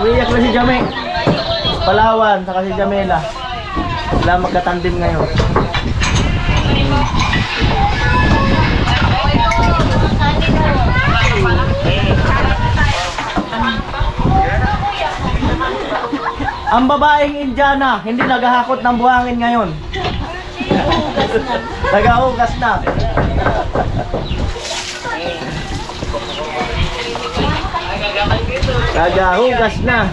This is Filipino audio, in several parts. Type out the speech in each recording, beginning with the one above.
Umiiyak na si Jame. Palawan, saka si Jamela. Sila magkatandim ngayon. Ang babaeng Indiana, hindi naghahakot ng buhangin ngayon. Nagahugas na. Nagahugas na.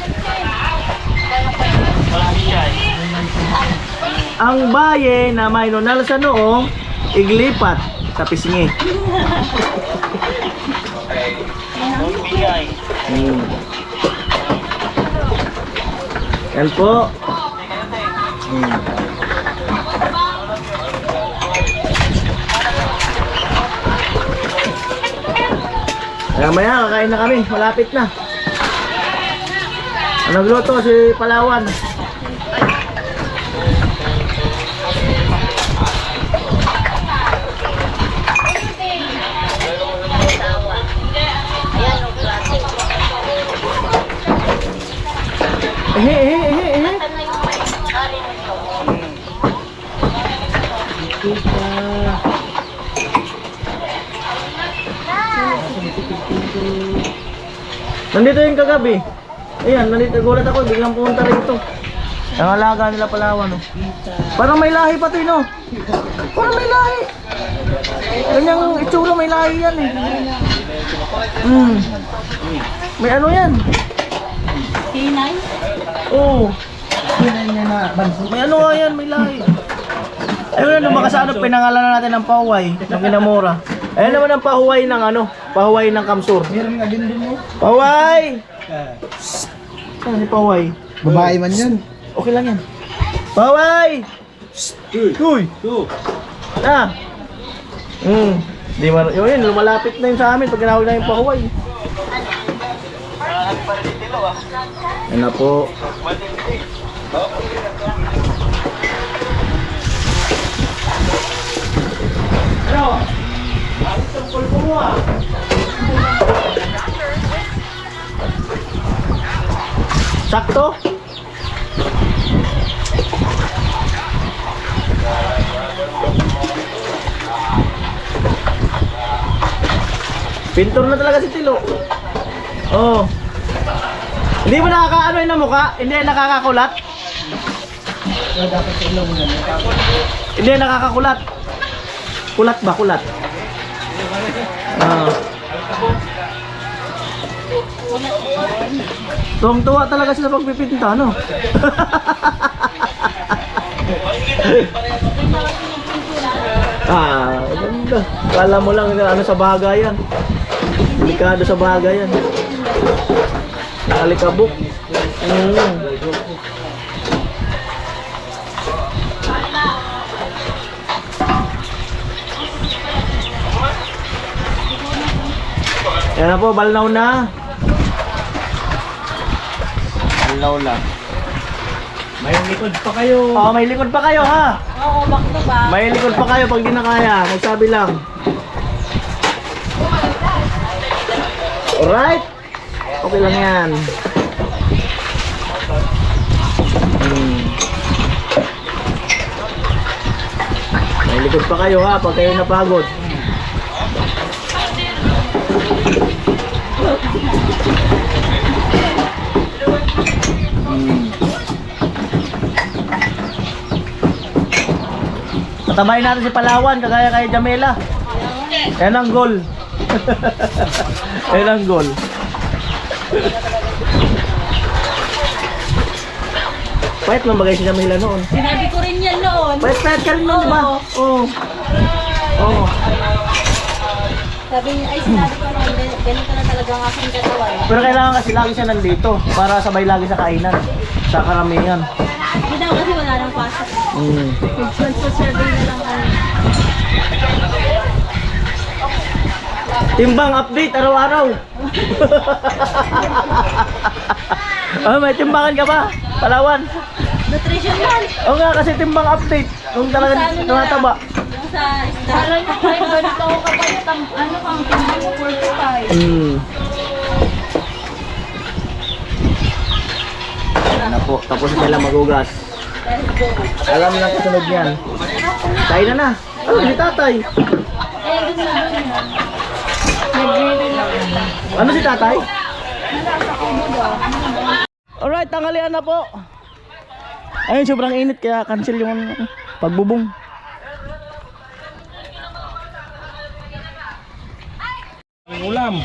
Ang baye na may nunal sa noo, iglipat sa pisngi. Yan po. Maya, kakain na kami. Malapit na. Nagluto si Palawan. Nandito yung kagabi. Ayan, nandito. Gulat ako. Biglang pumunta rito. Ang alaga nila Palawan. Oh. Parang may lahi pa ito, no? Parang may lahi. Ganyang itsura, may lahi yan eh. May ano yan? Kinay? Oo. May ano nga yan, may lahi. Ayun na, baka sa ano, pinangalanan natin ng pahuway ng kinamura. Ayan naman ang pahuway ng ano, pahuway ng kamsur. Meron nga din mo. Pahuway! Saan si pahuway? Babae man yan. Okay lang yan. Pahuway! Uy! Ah! Di man, yun, lumalapit na yun sa amin pag ginawag na yung pahuway. Yan na po. Ano? Ang tungkol po mo ah. Sakto? Pintor na talaga si Tilo. Oh. Hindi mo nakakaano yun na mukha? Hindi nakakakulat? Hindi nakakakulat. Kulat ba? Kulat? Tuwang-tuwa talaga sila pagpipinta, no? Ganda. Kala mo lang ano sa bagayan. Delikado sa bagayan. Nakalikabok. Yan na po, balnaw na. Balnaw na. May likod pa kayo. Oo, may likod pa kayo ha. Oo, back to back. May likod pa kayo pag di na kaya. Magsabi lang. Alright. Okay lang yan. May likod pa kayo ha pag kayo napagod. Tatabayin natin si Palawan kagaya kay Jamela. Yan ang goal. Yan ang goal. Pahit mo bagay si Jamela noon. Sinabi ko rin yan noon. Pahit ka rin noon, diba? Oo. Oo. Sabi niya, ay sinabi ko noon, ganito na talaga ang aking katawan. Pero kailangan kasi lagi siya nandito para sabay lagi sa kainan. Sa karamihan. Hindi daw kasi wala nang pasok. Survey na lang kami. Timbang update araw-araw. May timbangan ka ba? Palawan? Nutrition man. Oo nga, kasi timbang update. Kung talagang tumataba. Yung sa isda. Alam niyo, kahit ganito ako kapayat, ano kang timbang ko 45. po. Tapos nila magugas. Alam na kasunod niyan. Tayo na na. Ano si tatay? Ano si tatay? Alright, tanghalian na po. Ayun, sobrang init kaya cancel yung pagbubong. Ulam.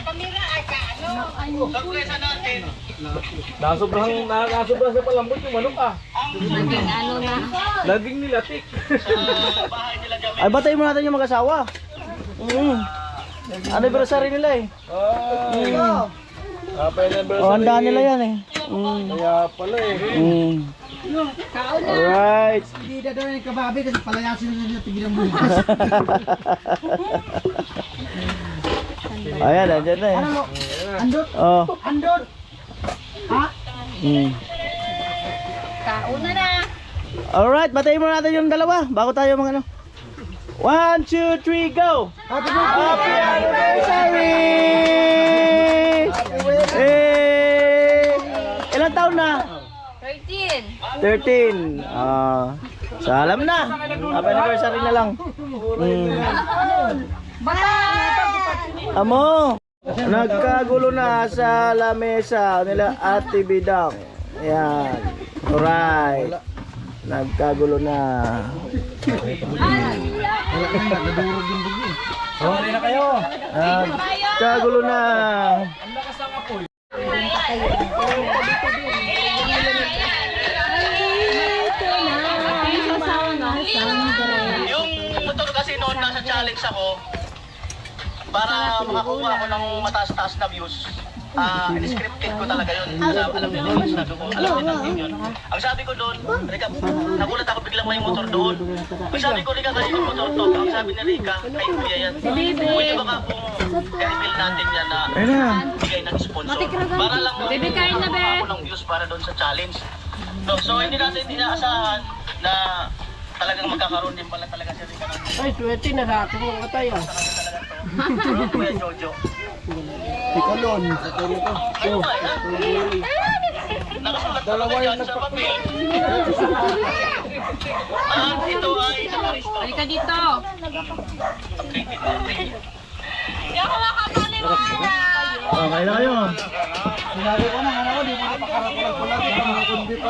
Nakasobrang sa palambot yung manok ah. Naging ano na. Laging nilatik. Ay, batayin mo natin yung mag-asawa. Anniversary nila eh. Happy anniversary. Oh, handaan nila yan eh. Kaya pala eh. Alright. Hindi na daw yung kababi kasi palayasin na nila tigilan mo. Ayan, andyan na eh. Andot. Oh. Andot. Ha? Kauna na. Alright, batayin mo natin yung dalawa bago tayo mga ano. 1, 2, 3, go! Happy Happy anniversary! Ilang taon na? 13. 13. Salam na. Happy anniversary na lang. Amo, nagkagulo na sa lamesa nila Ate Bidang. Ayan. Alright. Nagkagulo na. Sorry na kayo. Nagkagulo na. Yung motor kasi noon nasa challenge ako para makakuha ako ng mataas-taas na views. Scripted ko talaga yun. Alam niyo naman sinabi ko. Alam niyo natin yun. Ang sabi ko doon, Rika, nagulat ako biglang may motor doon. Ang sabi ko, Rika, kayo yung motor to. Ang sabi ni Rika, kay Kuya yan. Pwede ba ka kung i-reveal natin yan na bigay ng sponsor? Para lang makakuha ako ng views para doon sa challenge. So hindi natin inaasahan na talagang magkakaroon din pala talaga si Rika. Ay, 20 na sa ating mga tayo. Kuya Jojo. Ikalon. Ano ba yan? Nakasulat talaga dyan sa papel. Ito ay nakaristo. Halika dito. Okay na kayo. Sinabi ko na, ano ko, di mo napakarakulang pala. Kundi pa.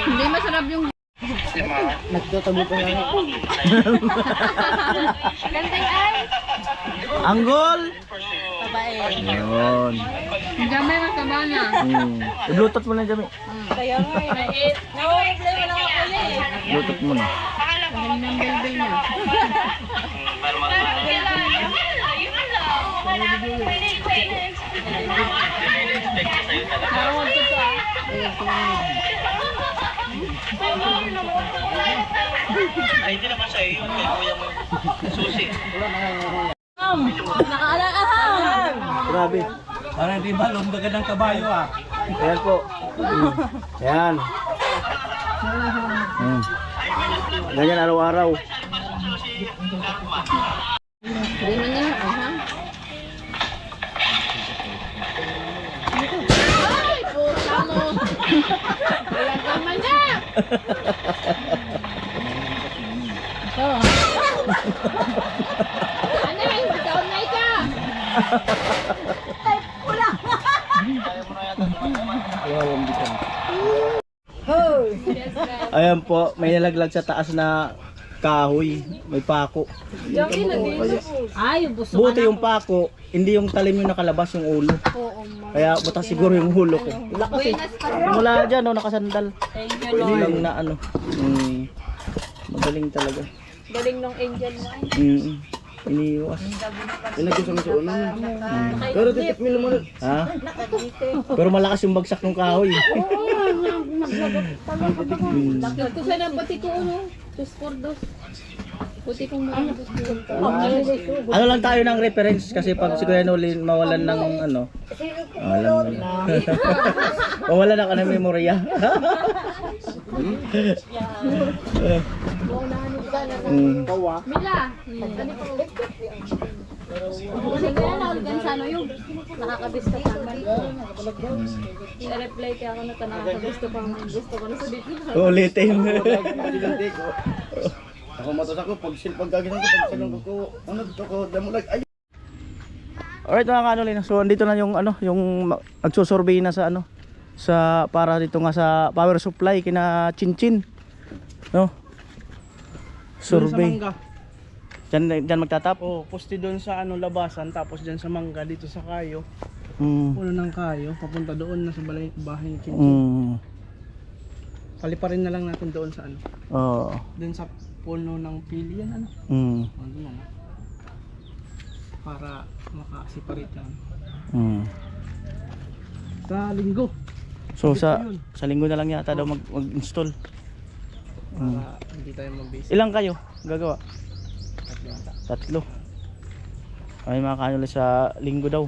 Hindi masarap yung Nagtatabi pa nga. gandeng ay. Anggol. Babae. Ayun. Gamay mataba na. I-bluetooth mo na dyan. Kaya nga eh. Nawala na ako eh. Bluetooth mo na. Ang ng belbel niya. Karawag ko to Ay, hindi naman sa iyo. Kay kuya mo. Susi. Grabe. Parang di ba, lumbagan ng kabayo ah. Ayan po. Ayan. Ganyan araw-araw. Hindi man niya. Aha. Ay, puta mo. Wala naman niya. Ano yun? Ikaw na ika. Ay, pula. Ayan po, may nalaglag sa taas na kahoy. May pako. Ay, buso Buti yung pako, hindi yung talim yung nakalabas yung ulo. Kaya butas siguro yung ulo ko. Wala kasi. Mula dyan, no, nakasandal. Hindi lang na ano. Magaling talaga. Galing nung angel mo. Iniiwas. Pinagkusang sa ulo. Pero titik mo naman. Ha? Pero malakas yung bagsak ng kahoy. Nagkusa ng pati ko ano. 2 por 2. Puti kong mga Ano lang tayo ng reference kasi pag si Kuya Nolin mawalan ng ano. Mawalan na ka ng memorya. Mila. Kasi kaya nakaligan sa ano yung nakakabisto pa man. I-reply kaya ako na ito nakakabisto pa man. Gusto ko na sa dito. Ulitin. Silunti ko. Ako matos ako, pag pagkagisan ko, pag silong ko, ano dito ko, damulag, ay! Alright mga kanolin, so andito na yung ano, yung nagsusurvey na sa ano, sa para dito nga sa power supply kina Chinchin. No? Survey. Diyan magtatap. Oh, poste doon sa ano labasan, tapos diyan sa Mangga dito sa Kayo. Puno ng Kayo, papunta doon na sa bahay ni Chinchin. Paliparin na lang natin doon sa ano. Oo. Doon sa puno ng pili yan ano. Ano na. Para maka-separate lang. Sa linggo. So sa linggo na lang yata daw mag-install. Para hindi tayo mabase. Ilang kayo gagawa? 3. Ay mga kanolin sa linggo daw.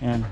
Ayan.